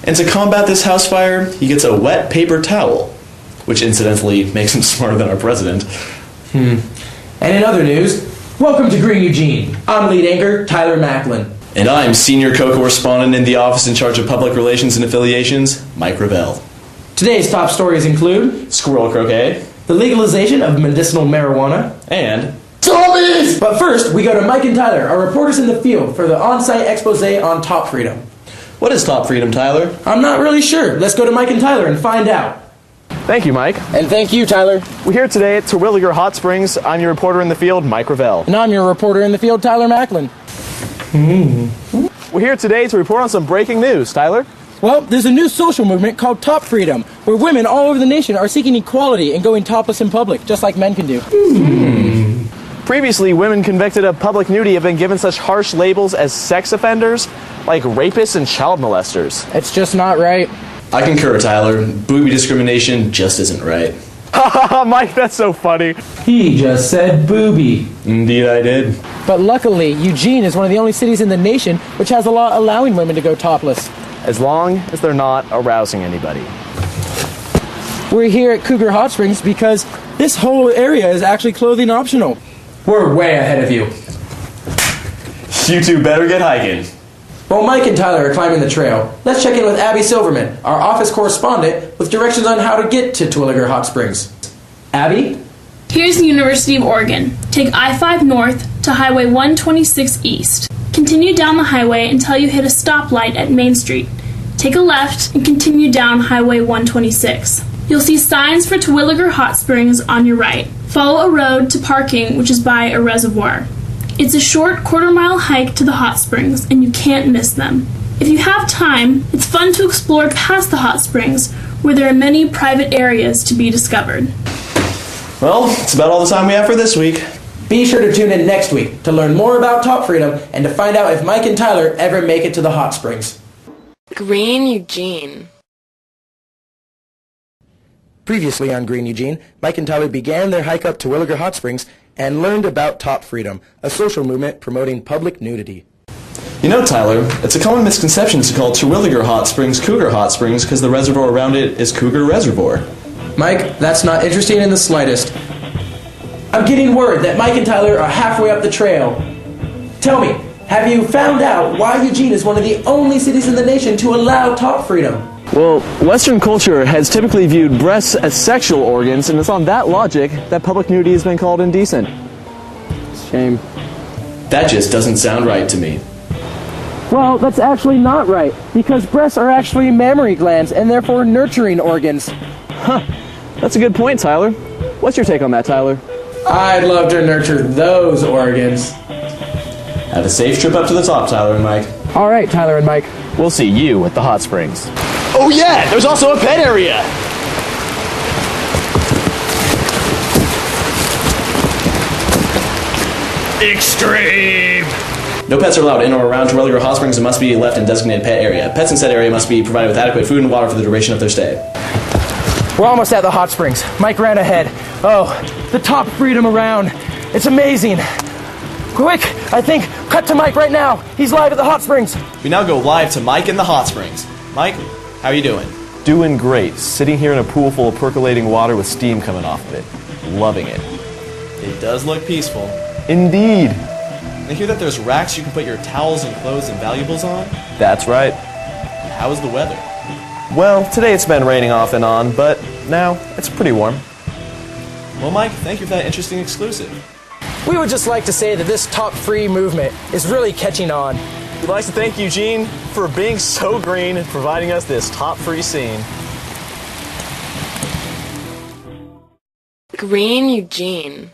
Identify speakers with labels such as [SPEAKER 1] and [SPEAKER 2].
[SPEAKER 1] And to combat this house fire, he gets a wet paper towel, which incidentally makes him smarter than our president.
[SPEAKER 2] And in other news, welcome to Green Eugene. I'm lead anchor Tyler Macklin.
[SPEAKER 1] And I'm senior co-correspondent in the office in charge of public relations and affiliations, Mike Ravel.
[SPEAKER 2] Today's top stories include
[SPEAKER 1] Squirrel croquet,
[SPEAKER 2] the legalization of medicinal marijuana,
[SPEAKER 1] and
[SPEAKER 2] zombies! But first, we go to Mike and Tyler, our reporters in the field, for the on-site expose on top freedom.
[SPEAKER 1] What is top freedom, Tyler?
[SPEAKER 2] I'm not really sure. Let's go to Mike and Tyler and find out.
[SPEAKER 3] Thank you, Mike.
[SPEAKER 2] And thank you, Tyler.
[SPEAKER 3] We're here today at Terwilliger Hot Springs. I'm your reporter in the field, Mike Ravel.
[SPEAKER 2] And I'm your reporter in the field, Tyler Macklin.
[SPEAKER 3] We're here today to report on some breaking news. Tyler?
[SPEAKER 2] Well, there's a new social movement called Top Freedom, where women all over the nation are seeking equality and going topless in public, just like men can do.
[SPEAKER 3] Previously, women convicted of public nudity have been given such harsh labels as sex offenders, like rapists and child molesters.
[SPEAKER 2] It's just not right.
[SPEAKER 1] I concur, Tyler. Booby discrimination just isn't right.
[SPEAKER 3] Haha, Mike, that's so funny.
[SPEAKER 2] He just said booby.
[SPEAKER 1] Indeed I did.
[SPEAKER 2] But luckily, Eugene is one of the only cities in the nation which has a law allowing women to go topless.
[SPEAKER 3] As long as they're not arousing anybody.
[SPEAKER 2] We're here at Cougar Hot Springs because this whole area is actually clothing optional. We're way ahead of you.
[SPEAKER 1] You two better get hiking.
[SPEAKER 2] While Mike and Tyler are climbing the trail, let's check in with Abby Silverman, our office correspondent, with directions on how to get to Terwilliger Hot Springs. Abby?
[SPEAKER 4] Here's the University of Oregon. Take I-5 north to Highway 126 east. Continue down the highway until you hit a stoplight at Main Street. Take a left and continue down Highway 126. You'll see signs for Terwilliger Hot Springs on your right. Follow a road to parking, which is by a reservoir. It's a short quarter-mile hike to the hot springs, and you can't miss them. If you have time, it's fun to explore past the hot springs, where there are many private areas to be discovered.
[SPEAKER 1] Well, it's about all the time we have for this week.
[SPEAKER 2] Be sure to tune in next week to learn more about Top Freedom and to find out if Mike and Tyler ever make it to the hot springs.
[SPEAKER 5] Green Eugene.
[SPEAKER 2] Previously on Green Eugene, Mike and Tyler began their hike up to Terwilliger Hot Springs and learned about Top Freedom, a social movement promoting public nudity.
[SPEAKER 1] You know, Tyler, it's a common misconception to call Terwilliger Hot Springs Cougar Hot Springs because the reservoir around it is Cougar Reservoir.
[SPEAKER 2] Mike, that's not interesting in the slightest. I'm getting word that Mike and Tyler are halfway up the trail. Tell me, have you found out why Eugene is one of the only cities in the nation to allow Top Freedom?
[SPEAKER 3] Well, Western culture has typically viewed breasts as sexual organs, and it's on that logic that public nudity has been called indecent. Shame.
[SPEAKER 1] That just doesn't sound right to me.
[SPEAKER 2] Well, that's actually not right, because breasts are actually mammary glands and therefore nurturing organs.
[SPEAKER 3] Huh. That's a good point, Tyler. What's your take on that, Tyler?
[SPEAKER 2] I'd love to nurture those organs.
[SPEAKER 1] Have a safe trip up to the top, Tyler and Mike.
[SPEAKER 2] All right, Tyler and Mike.
[SPEAKER 3] We'll see you at the hot springs. Oh yeah, there's also a pet area! Extreme!
[SPEAKER 1] No pets are allowed in or around Terwilliger Hot Springs and must be left in designated pet area. Pets in said area must be provided with adequate food and water for the duration of their stay.
[SPEAKER 2] We're almost at the hot springs. Mike ran ahead. Oh, the Top Freedom around. It's amazing. Quick, I think, cut to Mike right now. He's live at the hot springs.
[SPEAKER 1] We now go live to Mike in the hot springs. Mike, how are you doing?
[SPEAKER 3] Doing great. Sitting here in a pool full of percolating water with steam coming off of it. Loving it.
[SPEAKER 1] It does look peaceful.
[SPEAKER 3] Indeed.
[SPEAKER 1] I hear that there's racks you can put your towels and clothes and valuables on.
[SPEAKER 3] That's right.
[SPEAKER 1] How is the weather?
[SPEAKER 3] Well, today it's been raining off and on, but now it's pretty warm.
[SPEAKER 1] Well, Mike, thank you for that interesting exclusive.
[SPEAKER 2] We would just like to say that this Top Free movement is really catching on.
[SPEAKER 3] We'd like to thank Eugene for being so green and providing us this top-free scene.
[SPEAKER 5] Green Eugene.